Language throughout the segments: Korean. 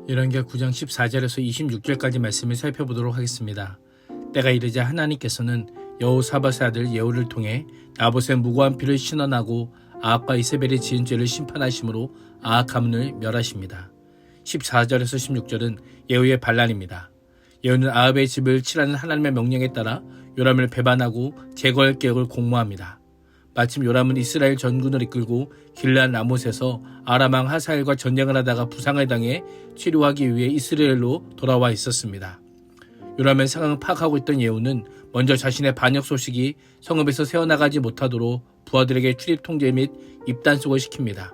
열왕기하 9장 14절에서 26절까지 말씀을 살펴보도록 하겠습니다. 때가 이르자 하나님께서는 여호사밧의 아들 예후를 통해 나봇의 무고한 피를 신원하고 아합과 이세벨이 지은 죄를 심판하심으로 아합 가문을 멸하십니다. 14절에서 16절은 예후의 반란입니다. 예후는 아합의 집을 칠하는 하나님의 명령에 따라 요람을 배반하고 제거할 계획을 공모합니다. 마침 요람은 이스라엘 전군을 이끌고 길르앗 라못에서 아람 왕 하사엘과 전쟁을 하다가 부상을 당해 치료하기 위해 이스라엘로 돌아와 있었습니다. 요람의 상황을 파악하고 있던 예후는 먼저 자신의 반역 소식이 성읍에서 새어나가지 못하도록 부하들에게 출입 통제 및 입단속을 시킵니다.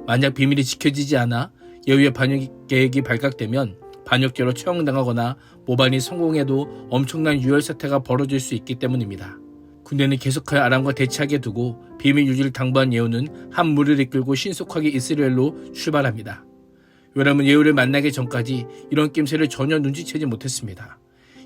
만약 비밀이 지켜지지 않아 예후의 반역 계획이 발각되면 반역죄로 처형당하거나 모반이 성공해도 엄청난 유혈 사태가 벌어질 수 있기 때문입니다. 군대는 계속하여 아람과 대치하게 두고 비밀 유지를 당부한 예후는 한 무리를 이끌고 신속하게 이스라엘로 출발합니다. 요람은 예후를 만나기 전까지 이런 낌새를 전혀 눈치채지 못했습니다.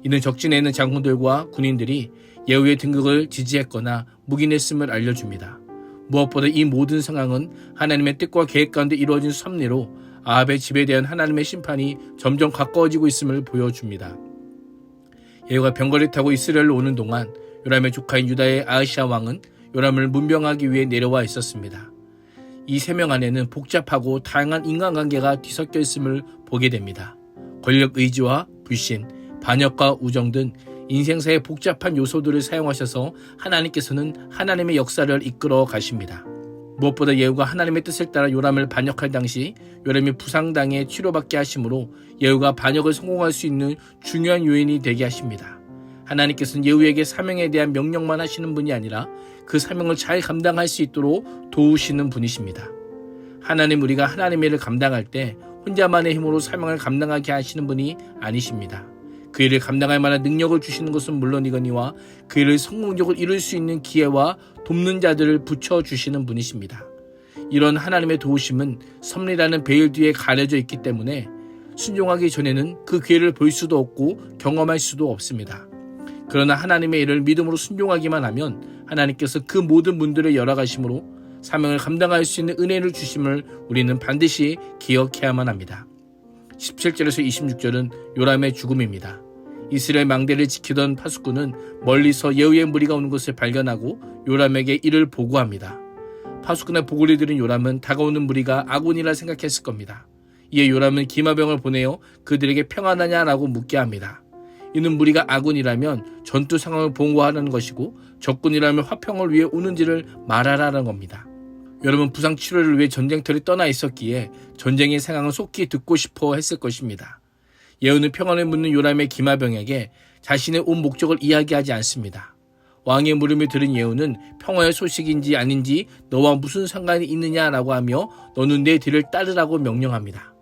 이는 적진에 있는 장군들과 군인들이 예후의 등극을 지지했거나 묵인했음을 알려줍니다. 무엇보다 이 모든 상황은 하나님의 뜻과 계획 가운데 이루어진 섭리로 아합의 집에 대한 하나님의 심판이 점점 가까워지고 있음을 보여줍니다. 예후가 병거를 타고 이스라엘로 오는 동안 요람의 조카인 유다의 아하시아 왕은 요람을 문병하기 위해 내려와 있었습니다. 이 세 명 안에는 복잡하고 다양한 인간관계가 뒤섞여 있음을 보게 됩니다. 권력 의지와 불신, 반역과 우정 등 인생사의 복잡한 요소들을 사용하셔서 하나님께서는 하나님의 역사를 이끌어 가십니다. 무엇보다 예후가 하나님의 뜻을 따라 요람을 반역할 당시 요람이 부상당해 치료받게 하심으로 예후가 반역을 성공할 수 있는 중요한 요인이 되게 하십니다. 하나님께서는 예후에게 사명에 대한 명령만 하시는 분이 아니라 그 사명을 잘 감당할 수 있도록 도우시는 분이십니다. 하나님, 우리가 하나님의 일을 감당할 때 혼자만의 힘으로 사명을 감당하게 하시는 분이 아니십니다. 그 일을 감당할 만한 능력을 주시는 것은 물론이거니와 그 일을 성공적으로 이룰 수 있는 기회와 돕는 자들을 붙여주시는 분이십니다. 이런 하나님의 도우심은 섭리라는 베일 뒤에 가려져 있기 때문에 순종하기 전에는 그 기회를 볼 수도 없고 경험할 수도 없습니다. 그러나 하나님의 일을 믿음으로 순종하기만 하면 하나님께서 그 모든 문들을 열어가심으로 사명을 감당할 수 있는 은혜를 주심을 우리는 반드시 기억해야만 합니다. 17절에서 26절은 요람의 죽음입니다. 이스라엘 망대를 지키던 파수꾼은 멀리서 예후의 무리가 오는 것을 발견하고 요람에게 이를 보고합니다. 파수꾼의 보고를 들은 요람은 다가오는 무리가 아군이라 생각했을 겁니다. 이에 요람은 기마병을 보내어 그들에게 평안하냐라고 묻게 합니다. 이는 무리가 아군이라면 전투 상황을 보고하라는 것이고 적군이라면 화평을 위해 오는지를 말하라는 겁니다. 여러분, 부상 치료를 위해 전쟁터에 떠나 있었기에 전쟁의 상황을 속히 듣고 싶어 했을 것입니다. 예후는 평안을 묻는 요람의 기마병에게 자신의 온 목적을 이야기하지 않습니다. 왕의 물음을 들은 예후는 평화의 소식인지 아닌지 너와 무슨 상관이 있느냐라고 하며 너는 내 뒤를 따르라고 명령합니다.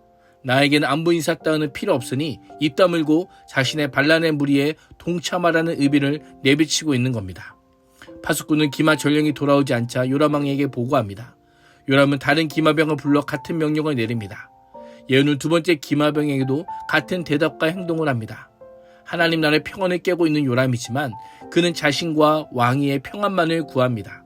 나에게는 안부 인사 따위는 필요 없으니 입 다물고 자신의 반란의 무리에 동참하라는 의비를 내비치고 있는 겁니다. 파수꾼은 기마 전령이 돌아오지 않자 요람 왕에게 보고합니다. 요람은 다른 기마병을 불러 같은 명령을 내립니다. 예후는 두 번째 기마병에게도 같은 대답과 행동을 합니다. 하나님 나라의 평안을 깨고 있는 요람이지만 그는 자신과 왕위의 평안만을 구합니다.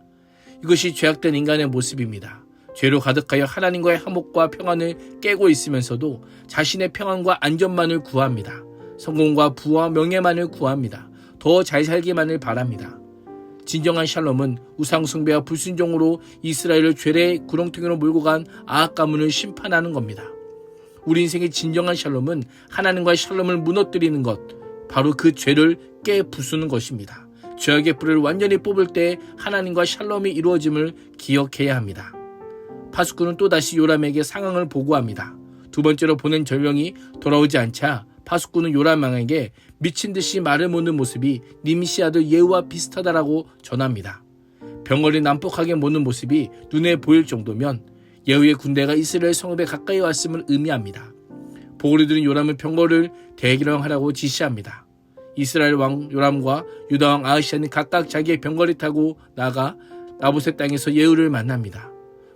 이것이 죄악된 인간의 모습입니다. 죄로 가득하여 하나님과의 화목과 평안을 깨고 있으면서도 자신의 평안과 안전만을 구합니다. 성공과 부와 명예만을 구합니다. 더 잘 살기만을 바랍니다. 진정한 샬롬은 우상 숭배와 불순종으로 이스라엘을 죄의 구렁텅이로 몰고 간 아합 가문을 심판하는 겁니다. 우리 인생의 진정한 샬롬은 하나님과의 샬롬을 무너뜨리는 것, 바로 그 죄를 깨 부수는 것입니다. 죄악의 뿔을 완전히 뽑을 때 하나님과 샬롬이 이루어짐을 기억해야 합니다. 파수꾼은 또다시 요람에게 상황을 보고합니다. 두 번째로 보낸 전령이 돌아오지 않자 파수꾼은 요람 왕에게 미친 듯이 말을 못는 모습이 님시 아들 예후와 비슷하다라고 전합니다. 병거리 난폭하게 못는 모습이 눈에 보일 정도면 예후의 군대가 이스라엘 성읍에 가까이 왔음을 의미합니다. 보고를 들은 요람은 병거를 대기령하라고 지시합니다. 이스라엘 왕 요람과 유다 왕 아하시아는 각각 자기의 병거를 타고 나가 나봇의 땅에서 예후를 만납니다.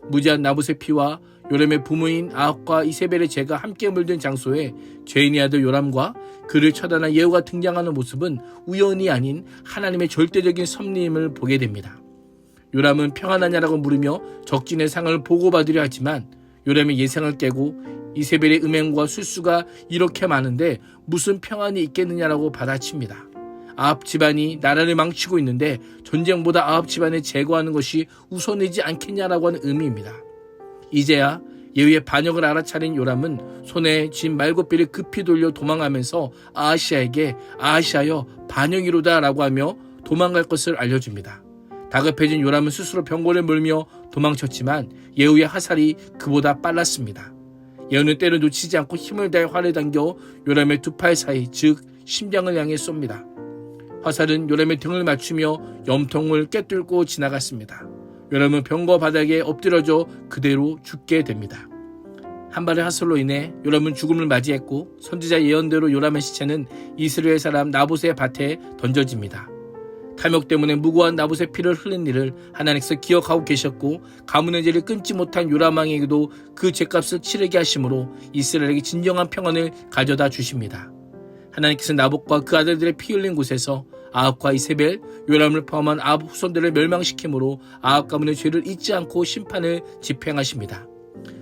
무지한 나봇의 피와 요람의 부모인 아합과 이세벨의 죄가 함께 물든 장소에 죄인의 아들 요람과 그를 처단한 예후가 등장하는 모습은 우연이 아닌 하나님의 절대적인 섭리임을 보게 됩니다. 요람은 평안하냐라고 물으며 적진의 상을 보고받으려 하지만 요람의 예상을 깨고 이세벨의 음행과 술수가 이렇게 많은데 무슨 평안이 있겠느냐라고 받아칩니다. 아합 집안이 나라를 망치고 있는데 전쟁보다 아합 집안을 제거하는 것이 우선이지 않겠냐라고 하는 의미입니다. 이제야 예후의 반역을 알아차린 요람은 손에 쥔 말곶비를 급히 돌려 도망하면서 아하시아에게 아하시아여 반역이로다 라고 하며 도망갈 것을 알려줍니다. 다급해진 요람은 스스로 병거를 몰며 도망쳤지만 예후의 화살이 그보다 빨랐습니다. 예후는 때를 놓치지 않고 힘을 다해 활을 당겨 요람의 두 팔 사이 즉 심장을 향해 쏩니다. 화살은 요람의 등을 맞추며 염통을 꿰뚫고 지나갔습니다. 요람은 병거 바닥에 엎드려져 그대로 죽게 됩니다. 한 발의 화살로 인해 요람은 죽음을 맞이했고 선지자 예언대로 요람의 시체는 이스라엘 사람 나봇의 밭에 던져집니다. 탐욕 때문에 무고한 나봇의 피를 흘린 일을 하나님께서 기억하고 계셨고 가문의 죄를 끊지 못한 요람 왕에게도 그 죄값을 치르게 하심으로 이스라엘에게 진정한 평안을 가져다 주십니다. 하나님께서 나봇과 그 아들들의 피 흘린 곳에서 아합과 이세벨, 요람을 포함한 아합 후손들을 멸망시키므로 아합 가문의 죄를 잊지 않고 심판을 집행하십니다.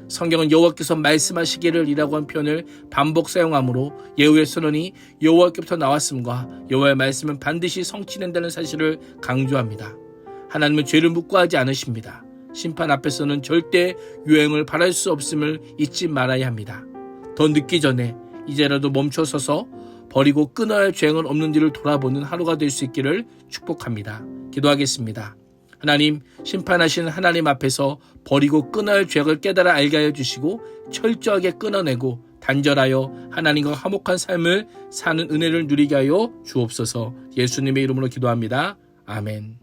성경은 여호와께서 말씀하시기를 이라고 한 표현을 반복 사용하므로 예후의 선언이 여호와께부터 나왔음과 여호와의 말씀은 반드시 성취된다는 사실을 강조합니다. 하나님은 죄를 묵과하지 않으십니다. 심판 앞에서는 절대 유행을 바랄 수 없음을 잊지 말아야 합니다. 더 늦기 전에 이제라도 멈춰서서 버리고 끊어야 할 죄악은 없는지를 돌아보는 하루가 될 수 있기를 축복합니다. 기도하겠습니다. 하나님, 심판하시는 하나님 앞에서 버리고 끊어야 할 죄악을 깨달아 알게 하여 주시고 철저하게 끊어내고 단절하여 하나님과 화목한 삶을 사는 은혜를 누리게 하여 주옵소서. 예수님의 이름으로 기도합니다. 아멘.